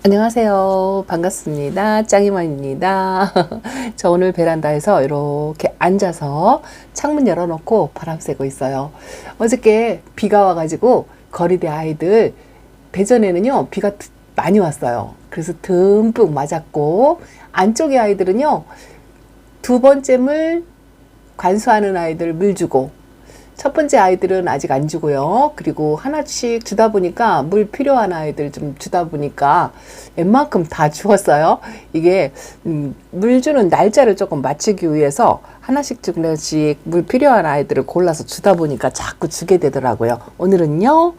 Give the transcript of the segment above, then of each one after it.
안녕하세요. 반갑습니다. 짱이만입니다. 저 오늘 베란다에서 이렇게 앉아서 창문 열어놓고 바람 쐬고 있어요. 어저께 비가 와가지고 거리대 아이들 대전에는요 비가 많이 왔어요. 그래서 듬뿍 맞았고, 안쪽의 아이들은요 두 번째 물 관수하는 아이들 물 주고, 첫 번째 아이들은 아직 안 주고요. 그리고 하나씩 주다 보니까 물 필요한 아이들 좀 주다 보니까 웬만큼 다 주었어요. 이게 물 주는 날짜를 조금 맞추기 위해서 하나씩 두 개씩 물 필요한 아이들을 골라서 주다 보니까 자꾸 주게 되더라고요. 오늘은요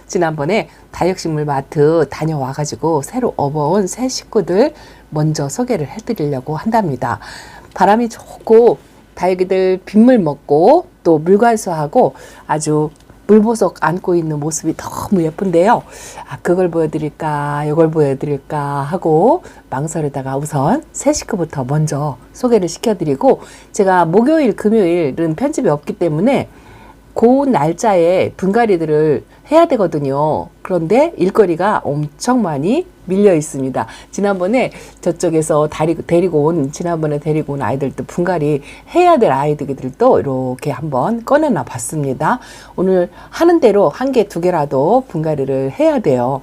지난번에 다육식물 마트 다녀와가지고 새로 업어온 새 식구들 먼저 소개를 해드리려고 한답니다. 바람이 좋고 다육이들 빗물 먹고 또 물관수하고 아주 물보석 안고 있는 모습이 너무 예쁜데요. 그걸 보여드릴까 이걸 보여드릴까 하고 망설이다가 우선 새 식구부터 먼저 소개를 시켜드리고, 제가 목요일 금요일은 편집이 없기 때문에 그 날짜에 분갈이들을 해야 되거든요. 그런데 일거리가 엄청 많이 밀려 있습니다. 지난번에 저쪽에서 데리고 온 아이들도 분갈이 해야 될 아이들도 이렇게 한번 꺼내놔 봤습니다. 오늘 하는 대로 한 개, 두 개라도 분갈이를 해야 돼요.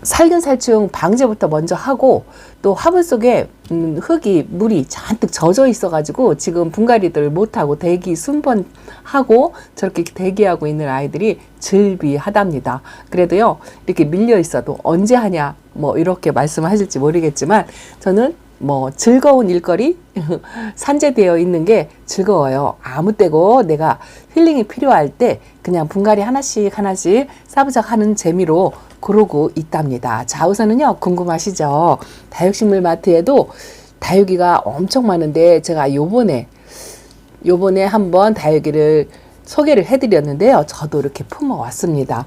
살균살충 방제부터 먼저 하고, 또 화분 속에 물이 잔뜩 젖어 있어 가지고 지금 분갈이들 못하고 대기 순번하고 저렇게 대기하고 있는 아이들이 즐비하답니다. 그래도요 이렇게 밀려 있어도 언제 하냐 뭐 이렇게 말씀하실지 모르겠지만, 저는 뭐 즐거운 일거리 산재되어 있는 게 즐거워요. 아무 때고 내가 힐링이 필요할 때 그냥 분갈이 하나씩 싸부작 하는 재미로 그러고 있답니다. 자, 우선은요 궁금하시죠? 다육식물 마트에도 다육이가 엄청 많은데 제가 요번에 한번 다육이를 소개를 해드렸는데요. 저도 이렇게 품어왔습니다.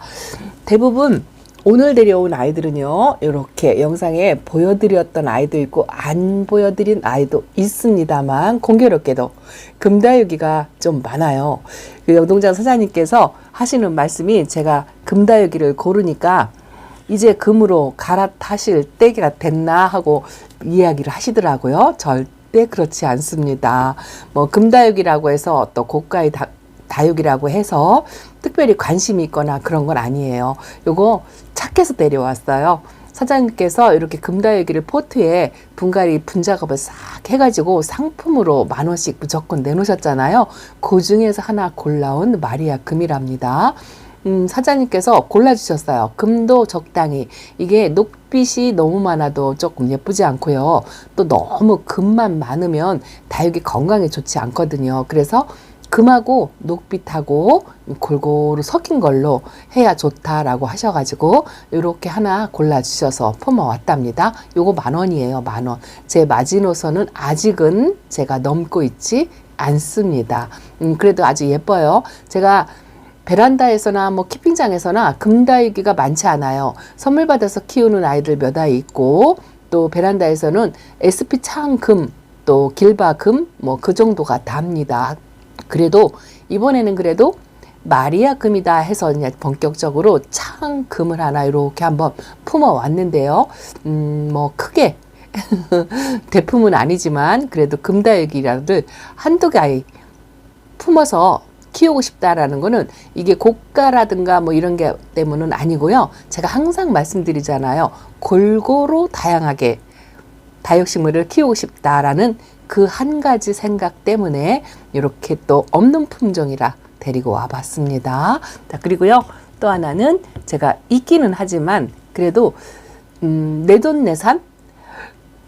대부분 오늘 데려온 아이들은요 이렇게 영상에 보여드렸던 아이도 있고 안 보여드린 아이도 있습니다만, 공교롭게도 금다육이가 좀 많아요. 그 영동장 사장님께서 하시는 말씀이, 제가 금다육이를 고르니까 이제 금으로 갈아타실 때가 됐나 하고 이야기를 하시더라고요. 절대 그렇지 않습니다. 뭐 금다육이라고 해서 또 고가의 다육이라고 해서 특별히 관심이 있거나 그런 건 아니에요. 요거 착해서 데려왔어요. 사장님께서 이렇게 금다육이를 포트에 분갈이 분작업을 싹 해가지고 상품으로 10,000원씩 무조건 내놓으셨잖아요. 그 중에서 하나 골라온 마리아 금이랍니다. 사장님께서 골라주셨어요. 금도 적당히. 이게 녹빛이 너무 많아도 조금 예쁘지 않고요. 또 너무 금만 많으면 다육이 건강에 좋지 않거든요. 그래서 금하고 녹빛하고 골고루 섞인 걸로 해야 좋다라고 하셔가지고 이렇게 하나 골라주셔서 품어왔답니다. 요거 10,000원이에요. 10,000원. 제 마지노선은 아직은 제가 넘고 있지 않습니다. 그래도 아주 예뻐요. 제가 베란다에서나 뭐 키핑장에서나 금다육이가 많지 않아요. 선물 받아서 키우는 아이들 몇 아이 있고, 또 베란다에서는 SP 창금, 또 길바금 뭐 그 정도가 답니다. 그래도 이번에는 그래도 마리아 금이다 해서 그냥 본격적으로 창금을 하나 이렇게 한번 품어 왔는데요. 뭐 크게 대품은 아니지만 그래도 금다육이라도 한두 개 품어서 키우고 싶다라는 거는 이게 고가라든가 뭐 이런 게 때문은 아니고요. 제가 항상 말씀드리잖아요. 골고루 다양하게 다육식물을 키우고 싶다라는 그 한 가지 생각 때문에 이렇게 또 없는 품종이라 데리고 와봤습니다. 자, 그리고요 또 하나는 제가 있기는 하지만 그래도 내돈내산,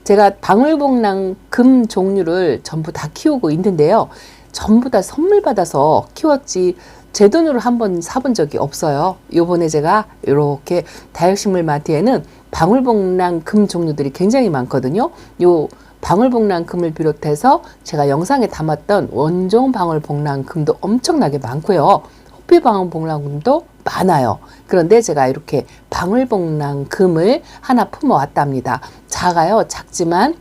제가 방울복랑 금 종류를 전부 다 키우고 있는데요. 전부 다 선물 받아서 키웠지 제 돈으로 한번 사본 적이 없어요. 요번에 제가 이렇게 다육식물 마트에는 방울복랑 금 종류들이 굉장히 많거든요. 요 방울복랑 금을 비롯해서 제가 영상에 담았던 원종 방울복랑 금도 엄청나게 많고요. 호피 방울복랑 금도 많아요. 그런데 제가 이렇게 방울복랑 금을 하나 품어 왔답니다. 작아요. 작지만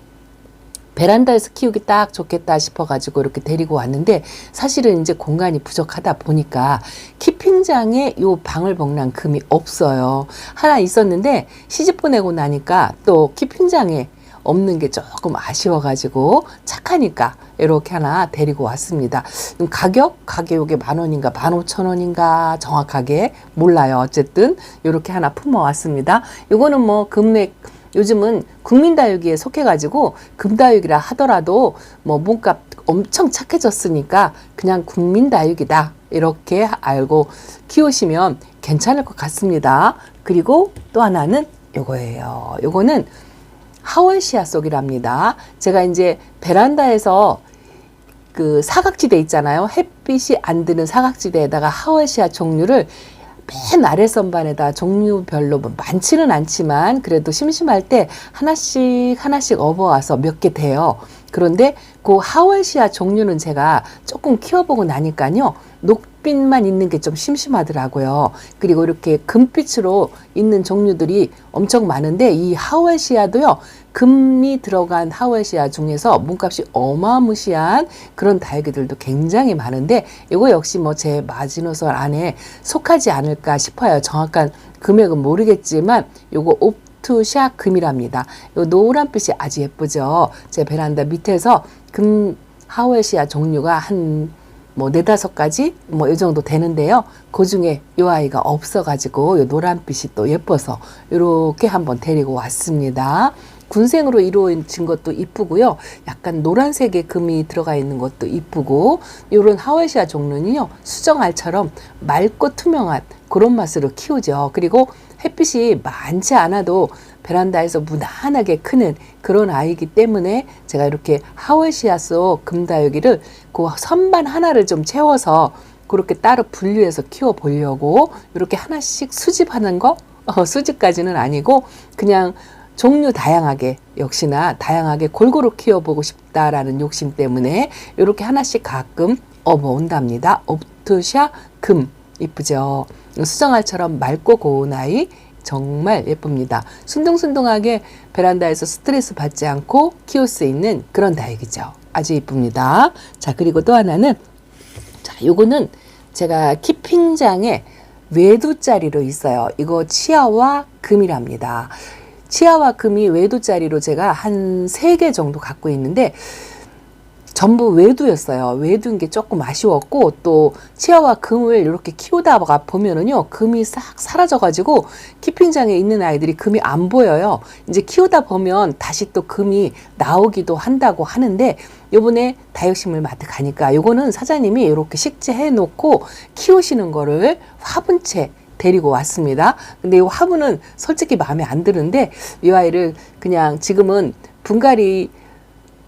베란다에서 키우기 딱 좋겠다 싶어가지고 이렇게 데리고 왔는데 사실은 이제 공간이 부족하다 보니까 키핑장에 요 방울복랑 금이 없어요. 하나 있었는데 시집 보내고 나니까 또 키핑장에 없는 게 조금 아쉬워가지고 착하니까 이렇게 하나 데리고 왔습니다. 가격이 10,000원인가 15,000원인가 정확하게 몰라요. 어쨌든 이렇게 하나 품어왔습니다. 이거는 뭐 금액 요즘은 국민다육이에 속해가지고 금다육이라 하더라도 뭐 몸값 엄청 착해졌으니까 그냥 국민다육이다 이렇게 알고 키우시면 괜찮을 것 같습니다. 그리고 또 하나는 요거예요. 요거는 하월시아 속이랍니다. 제가 이제 베란다에서 그 사각지대 있잖아요. 햇빛이 안 드는 사각지대에다가 하월시아 종류를 맨 아래 선반에다 종류별로 뭐 많지는 않지만 그래도 심심할 때 하나씩 업어와서 몇 개 돼요. 그런데 그 하월시아 종류는 제가 조금 키워보고 나니까요. 녹빛만 있는 게 좀 심심하더라고요. 그리고 이렇게 금빛으로 있는 종류들이 엄청 많은데 이 하월시아도요. 금이 들어간 하월시아 중에서 몸값이 어마무시한 그런 다육이들도 굉장히 많은데 이거 역시 뭐 제 마지노선 안에 속하지 않을까 싶어요. 정확한 금액은 모르겠지만 요거 옵투샤 금이랍니다. 요 노란빛이 아주 예쁘죠. 제 베란다 밑에서 금 하월시아 종류가 한 뭐 4-5가지 뭐 이 정도 되는데요. 그 중에 이 아이가 없어가지고 이 노란빛이 또 예뻐서 이렇게 한번 데리고 왔습니다. 군생으로 이루어진 것도 이쁘고요. 약간 노란색의 금이 들어가 있는 것도 이쁘고 이런 하월시아 종류는요. 수정알처럼 맑고 투명한 그런 맛으로 키우죠. 그리고 햇빛이 많지 않아도 베란다에서 무난하게 크는 그런 아이이기 때문에 제가 이렇게 하월시아 속 금다육이를 그 선반 하나를 좀 채워서 그렇게 따로 분류해서 키워 보려고 이렇게 하나씩 수집하는 거 수집까지는 아니고 그냥 종류 다양하게 역시나 다양하게 골고루 키워보고 싶다라는 욕심 때문에 이렇게 하나씩 가끔 업어온답니다. 옵투샤 금 이쁘죠. 수정알처럼 맑고 고운 아이 정말 예쁩니다. 순둥순둥하게 베란다에서 스트레스 받지 않고 키울 수 있는 그런 다육이죠. 아주 예쁩니다. 자, 그리고 또 하나는 자, 요거는 제가 키핑장에 외두짜리로 있어요. 이거 치아와 금이랍니다. 치아와 금이 외두짜리로 제가 한 3개 정도 갖고 있는데 전부 외두였어요. 외두인 게 조금 아쉬웠고 또 치아와 금을 이렇게 키우다가 보면은요. 금이 싹 사라져가지고 키핑장에 있는 아이들이 금이 안 보여요. 이제 키우다 보면 다시 또 금이 나오기도 한다고 하는데 요번에 다육식물 마트 가니까 요거는 사장님이 이렇게 식재해 놓고 키우시는 거를 화분채 데리고 왔습니다. 근데 이 화분은 솔직히 마음에 안 드는데 이 아이를 그냥 지금은 분갈이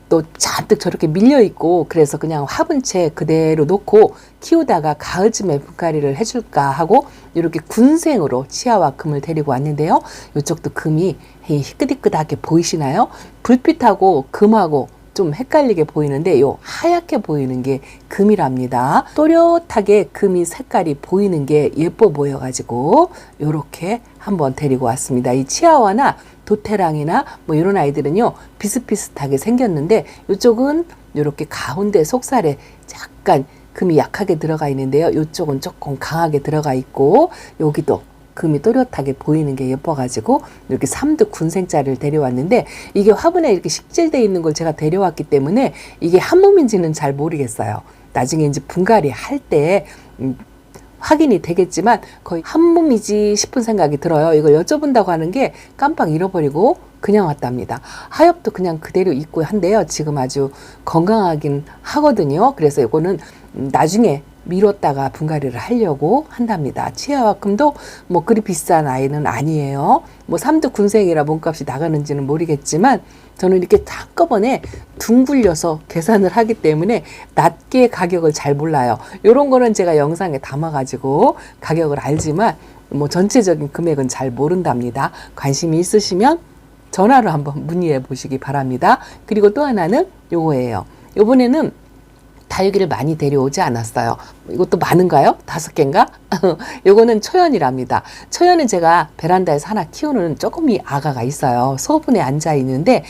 또 잔뜩 저렇게 밀려 있고 그래서 그냥 화분채 그대로 놓고 키우다가 가을쯤에 분갈이를 해줄까 하고 이렇게 군생으로 치아와 금을 데리고 왔는데요. 이쪽도 금이 희끗희끗하게 보이시나요? 불빛하고 금하고 좀 헷갈리게 보이는데 요 하얗게 보이는 게 금이랍니다. 또렷하게 금이 색깔이 보이는 게 예뻐 보여가지고 요렇게 한번 데리고 왔습니다. 이 치아와나 도테랑이나 뭐 이런 아이들은요 비슷비슷하게 생겼는데 이쪽은 이렇게 가운데 속살에 약간 금이 약하게 들어가 있는데요. 이쪽은 조금 강하게 들어가 있고 여기도 금이 또렷하게 보이는 게 예뻐가지고 이렇게 3두 군생짜리를 데려왔는데 이게 화분에 이렇게 식재되어 있는 걸 제가 데려왔기 때문에 이게 한 몸인지는 잘 모르겠어요. 나중에 이제 분갈이 할 때 확인이 되겠지만 거의 한 몸이지 싶은 생각이 들어요. 이거 여쭤본다고 하는 게 깜빡 잃어버리고 그냥 왔답니다. 하엽도 그냥 그대로 있고 한데요. 지금 아주 건강하긴 하거든요. 그래서 이거는 나중에 미뤘다가 분갈이를 하려고 한답니다. 치아와 금도 뭐 그리 비싼 아이는 아니에요. 뭐 3두 군생이라 몸값이 나가는지는 모르겠지만 저는 이렇게 한꺼번에 둥글려서 계산을 하기 때문에 낮게 가격을 잘 몰라요. 이런 거는 제가 영상에 담아가지고 가격을 알지만 뭐 전체적인 금액은 잘 모른답니다. 관심이 있으시면 전화로 한번 문의해 보시기 바랍니다. 그리고 또 하나는 요거예요. 요번에는 다육이를 많이 데려오지 않았어요. 이것도 많은가요? 5개인가? 요거는 초연이랍니다. 초연은 제가 베란다에서 하나 키우는 조그미 아가가 있어요. 소분에 앉아 있는데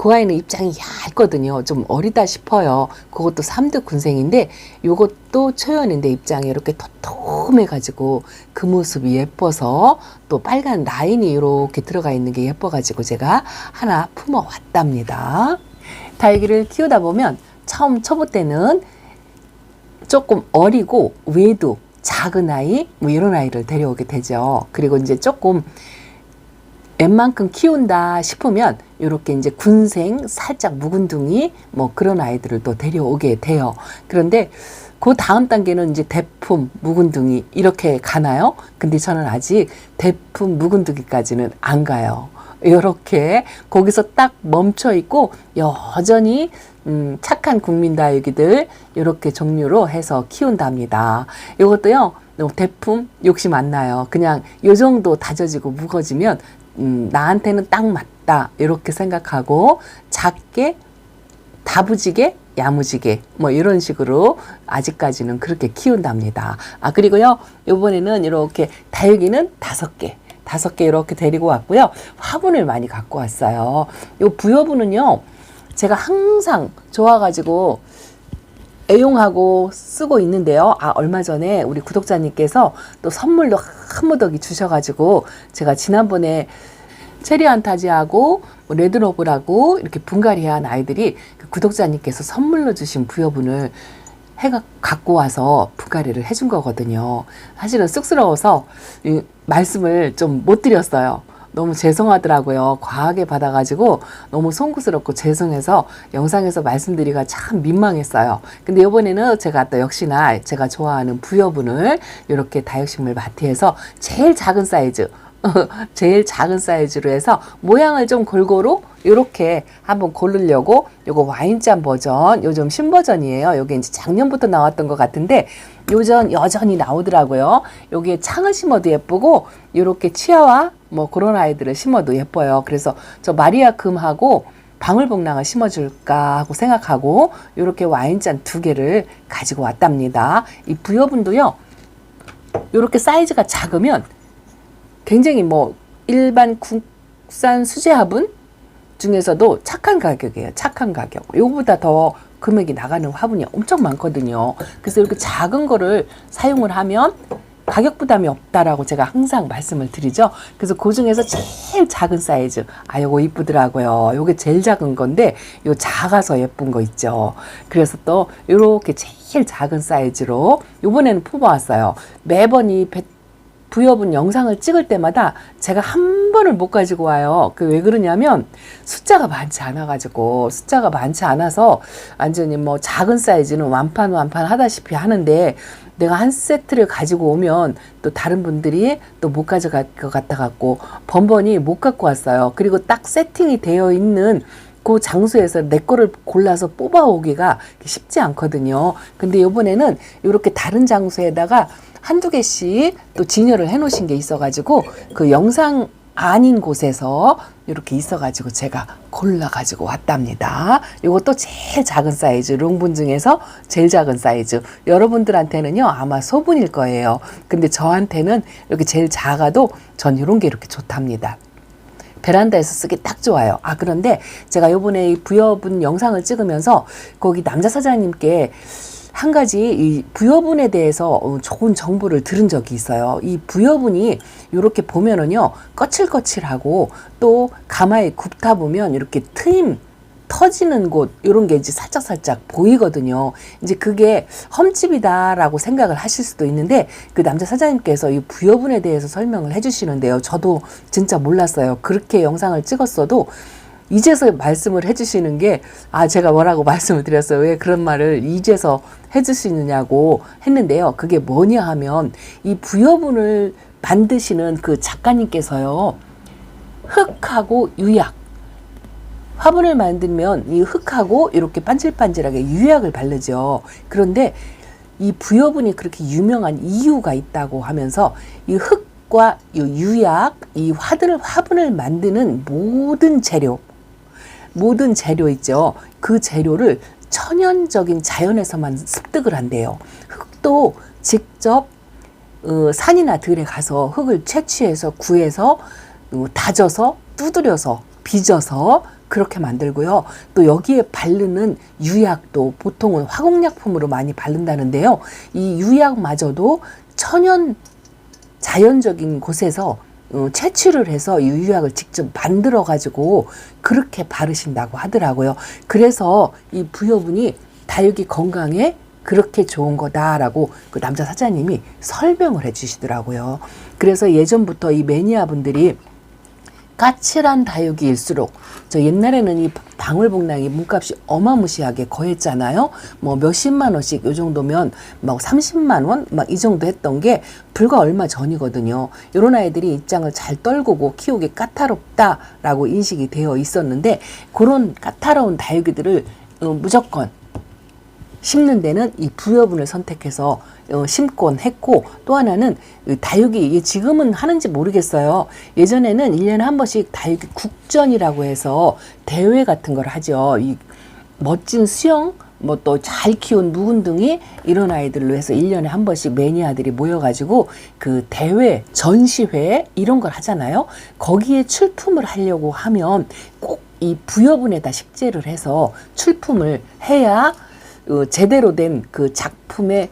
그 아이는 입장이 얇거든요. 좀 어리다 싶어요. 그것도 3등 군생인데 요것도 초연인데 입장이 이렇게 도톰해가지고 그 모습이 예뻐서 또 빨간 라인이 이렇게 들어가 있는 게 예뻐가지고 제가 하나 품어왔답니다. 다육이를 키우다 보면 처음 초보 때는 조금 어리고 외도 작은 아이 뭐 이런 아이를 데려오게 되죠. 그리고 이제 조금 웬만큼 키운다 싶으면 이렇게 이제 군생 살짝 묵은둥이 뭐 그런 아이들을 또 데려오게 돼요. 그런데 그 다음 단계는 이제 대품 묵은둥이 이렇게 가나요? 근데 저는 아직 대품 묵은둥이까지는 안 가요. 이렇게 거기서 딱 멈춰 있고 여전히 착한 국민 다육이들 이렇게 종류로 해서 키운답니다. 이것도요 대품 욕심 안 나요. 그냥 요 정도 다져지고 무거지면 나한테는 딱 맞다 이렇게 생각하고 작게 다부지게 야무지게 뭐 이런 식으로 아직까지는 그렇게 키운답니다. 아 그리고요 요번에는 이렇게 다육이는 5개 이렇게 데리고 왔고요. 화분을 많이 갖고 왔어요. 요 부여분은요 제가 항상 좋아가지고 애용하고 쓰고 있는데요. 아 얼마 전에 우리 구독자님께서 또 선물로 한 무더기 주셔가지고 제가 지난번에 체리 안타지하고 뭐 레드로블하고 이렇게 분갈이한 아이들이 그 구독자님께서 선물로 주신 부여분을 해가 갖고 와서 분갈이를 해준 거거든요. 사실은 쑥스러워서 이 말씀을 좀 못 드렸어요. 너무 죄송하더라고요. 과하게 받아가지고 너무 송구스럽고 죄송해서 영상에서 말씀드리기가 참 민망했어요. 근데 이번에는 제가 또 역시나 제가 좋아하는 부여분을 이렇게 다육식물 마트에서 제일 작은 사이즈 제일 작은 사이즈로 해서 모양을 좀 골고루 이렇게 한번 고르려고 요거 와인잔 버전 요즘 신버전이에요. 요게 이제 작년부터 나왔던 것 같은데 요전 여전히 나오더라고요. 여기에 창을 심어도 예쁘고 요렇게 치아와 뭐 그런 아이들을 심어도 예뻐요. 그래서 저 마리아 금하고 방울복랑을 심어줄까 하고 생각하고 요렇게 와인잔 2개를 가지고 왔답니다. 이 부여분도요 요렇게 사이즈가 작으면 굉장히 뭐 일반 국산 수제 화분 중에서도 착한 가격이에요. 착한 가격. 요거보다 더 금액이 나가는 화분이 엄청 많거든요. 그래서 이렇게 작은 거를 사용을 하면 가격 부담이 없다라고 제가 항상 말씀을 드리죠. 그래서 그 중에서 제일 작은 사이즈. 아, 요거 이쁘더라고요. 요게 제일 작은 건데, 요 작아서 예쁜 거 있죠. 그래서 또 요렇게 제일 작은 사이즈로 요번에는 품어왔어요. 매번 이 부여분 영상을 찍을 때마다 제가 한 번을 못 가지고 와요. 그 왜 그러냐면 숫자가 많지 않아서 완전히 뭐 작은 사이즈는 완판 하다시피 하는데 내가 한 세트를 가지고 오면 또 다른 분들이 또 못 가져갈 것 같아 갖고 번번이 못 갖고 왔어요. 그리고 딱 세팅이 되어 있는 그 장소에서 내 거를 골라서 뽑아오기가 쉽지 않거든요. 근데 이번에는 이렇게 다른 장소에다가 한두 개씩 또 진열을 해 놓으신 게 있어가지고 그 영상 아닌 곳에서 이렇게 있어가지고 제가 골라가지고 왔답니다. 이것도 제일 작은 사이즈, 롱분 중에서 제일 작은 사이즈. 여러분들한테는요 아마 소분일 거예요. 근데 저한테는 이렇게 제일 작아도 전 이런 게 이렇게 좋답니다. 베란다에서 쓰기 딱 좋아요. 아 그런데 제가 요번에 이 부여분 영상을 찍으면서 거기 남자 사장님께 한 가지 이 부여분에 대해서 좋은 정보를 들은 적이 있어요. 이 부여분이 이렇게 보면은요 거칠거칠하고 또 가마에 굽다 보면 이렇게 트임 터지는 곳 이런 게 이제 살짝 보이거든요. 이제 그게 험집이다라고 생각을 하실 수도 있는데 그 남자 사장님께서 이 부여분에 대해서 설명을 해주시는데요. 저도 진짜 몰랐어요. 그렇게 영상을 찍었어도 이제서 말씀을 해주시는 게 제가 뭐라고 말씀을 드렸어요. 왜 그런 말을 이제서 해주시느냐고 했는데요. 그게 뭐냐 하면 이 부여분을 만드시는 그 작가님께서요. 흙하고 유약 화분을 만들면 이 흙하고 이렇게 반질반질하게 유약을 바르죠. 그런데 이 부여분이 그렇게 유명한 이유가 있다고 하면서 이 흙과 이 유약, 이 화분을 만드는 모든 재료 있죠. 그 재료를 천연적인 자연에서만 습득을 한대요. 흙도 직접 산이나 들에 가서 흙을 채취해서 구해서 다져서 두드려서 빚어서 그렇게 만들고요. 또 여기에 바르는 유약도 보통은 화공약품으로 많이 바른다는데요. 이 유약마저도 천연 자연적인 곳에서 채취를 해서 이 유약을 직접 만들어 가지고 그렇게 바르신다고 하더라고요. 그래서 이 부여분이 다육이 건강에 그렇게 좋은 거다라고 그 남자 사장님이 설명을 해 주시더라고요. 그래서 예전부터 이 매니아 분들이 까칠한 다육이일수록, 저 옛날에는 이 방울복랑이 문값이 어마무시하게 거했잖아요. 뭐 몇십만 원씩 요 정도면 막 30만 원 막 이 정도 했던 게 불과 얼마 전이거든요. 이런 아이들이 입장을 잘 떨구고 키우기 까다롭다라고 인식이 되어 있었는데, 그런 까다로운 다육이들을 무조건 심는 데는 이 부여분을 선택해서 심곤 했고, 또 하나는 다육이, 지금은 하는지 모르겠어요. 예전에는 1년에 한 번씩 다육이 국전이라고 해서 대회 같은 걸 하죠. 이 멋진 수영, 뭐 또 잘 키운 묵은둥이 이런 아이들로 해서 1년에 한 번씩 매니아들이 모여가지고 그 대회, 전시회 이런 걸 하잖아요. 거기에 출품을 하려고 하면 꼭 이 부여분에다 식재를 해서 출품을 해야 제대로 된 그 작품의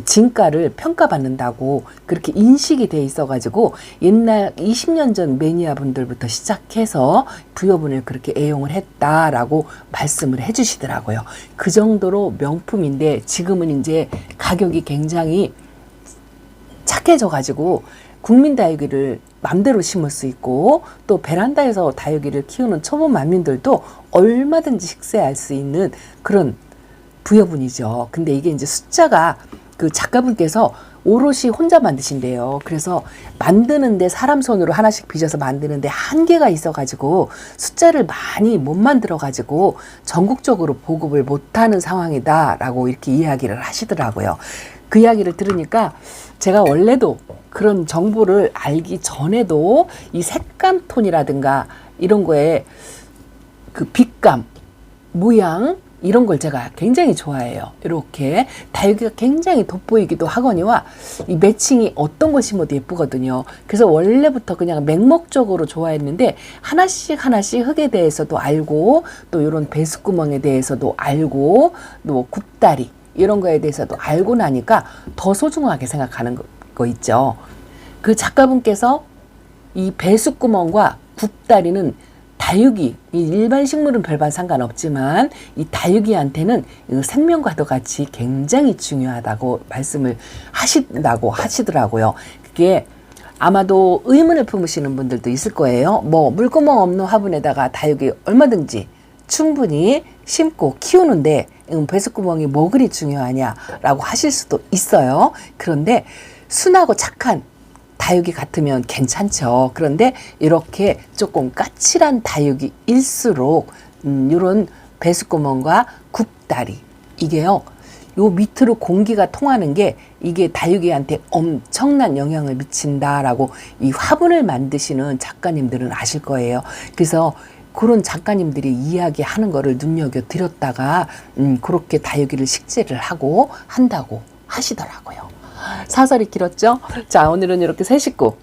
진가를 평가받는다고 그렇게 인식이 돼 있어가지고 옛날 20년 전 매니아 분들부터 시작해서 부여분을 그렇게 애용을 했다라고 말씀을 해주시더라고요. 그 정도로 명품인데, 지금은 이제 가격이 굉장히 착해져가지고 국민 다육이를 맘대로 심을 수 있고, 또 베란다에서 다육이를 키우는 초보 만민들도 얼마든지 식재할 수 있는 그런 부여분이죠. 근데 이게 이제 숫자가 그 작가분께서 오롯이 혼자 만드신대요. 그래서 만드는데 사람 손으로 하나씩 빚어서 만드는데 한계가 있어가지고 숫자를 많이 못 만들어가지고 전국적으로 보급을 못하는 상황이다라고 이렇게 이야기를 하시더라고요. 그 이야기를 들으니까 제가 원래도 그런 정보를 알기 전에도 이 색감 톤이라든가 이런 거에 그 빛감, 모양 이런 걸 제가 굉장히 좋아해요. 이렇게 다육이가 굉장히 돋보이기도 하거니와 이 매칭이 어떤 거 심어도 예쁘거든요. 그래서 원래부터 그냥 맹목적으로 좋아했는데 하나씩 흙에 대해서도 알고, 또 이런 배수구멍에 대해서도 알고, 또 굽다리 이런 거에 대해서도 알고 나니까 더 소중하게 생각하는 거 있죠. 그 작가분께서 이 배수구멍과 굽다리는 다육이, 이 일반 식물은 별반 상관없지만 이 다육이한테는 생명과도 같이 굉장히 중요하다고 말씀을 하신다고 하시더라고요. 그게 아마도 의문을 품으시는 분들도 있을 거예요. 뭐 물구멍 없는 화분에다가 다육이 얼마든지 충분히 심고 키우는데 배수구멍이 뭐 그리 중요하냐라고 하실 수도 있어요. 그런데 순하고 착한 다육이 같으면 괜찮죠. 그런데 이렇게 조금 까칠한 다육이일수록 이런 배수구멍과 굽다리, 이게요, 요 밑으로 공기가 통하는 게 이게 다육이한테 엄청난 영향을 미친다라고 이 화분을 만드시는 작가님들은 아실 거예요. 그래서 그런 작가님들이 이야기하는 거를 눈여겨드렸다가 그렇게 다육이를 식재를 하고 한다고 하시더라고요. 사설이 길었죠? 자, 오늘은 이렇게 세 식구,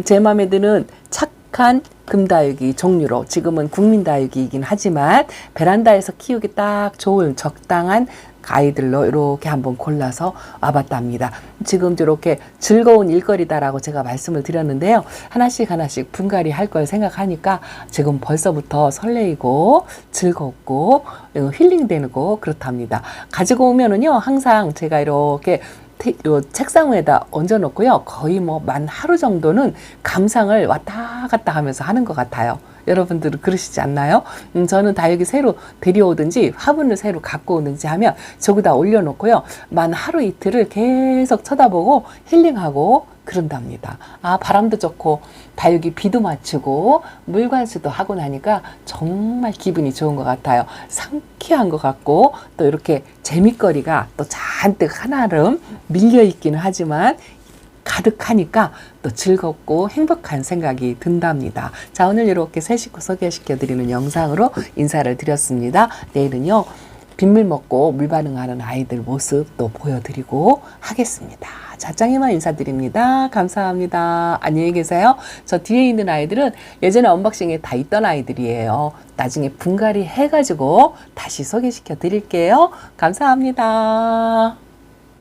제 마음에 드는 착한 금다육이 종류로, 지금은 국민다육이이긴 하지만 베란다에서 키우기 딱 좋은 적당한 아이들로 이렇게 한번 골라서 와봤답니다. 지금도 이렇게 즐거운 일거리다라고 제가 말씀을 드렸는데요. 하나씩 분갈이 할 걸 생각하니까 지금 벌써부터 설레이고 즐겁고 힐링되고 그렇답니다. 가지고 오면은요, 항상 제가 이렇게 요 책상 위에다 얹어 놓고요. 거의 뭐 만 하루 정도는 감상을 왔다 갔다 하면서 하는 것 같아요. 여러분들은 그러시지 않나요? 저는 다육이 새로 데려오든지 화분을 새로 갖고 오든지 하면 저기다 올려놓고요. 만 하루 이틀을 계속 쳐다보고 힐링하고 그런답니다. 아, 바람도 좋고 다육이 비도 맞추고 물관수도 하고 나니까 정말 기분이 좋은 것 같아요. 상쾌한 것 같고, 또 이렇게 재밌거리가 또 잔뜩 한아름 밀려있기는 하지만 가득하니까 또 즐겁고 행복한 생각이 든답니다. 자, 오늘 이렇게 새 식구 소개시켜드리는 영상으로 인사를 드렸습니다. 내일은요, 빗물 먹고 물 반응하는 아이들 모습 또 보여드리고 하겠습니다. 자짱이만 인사드립니다. 감사합니다. 안녕히 계세요. 저 뒤에 있는 아이들은 예전에 언박싱에 다 있던 아이들이에요. 나중에 분갈이 해가지고 다시 소개시켜 드릴게요. 감사합니다.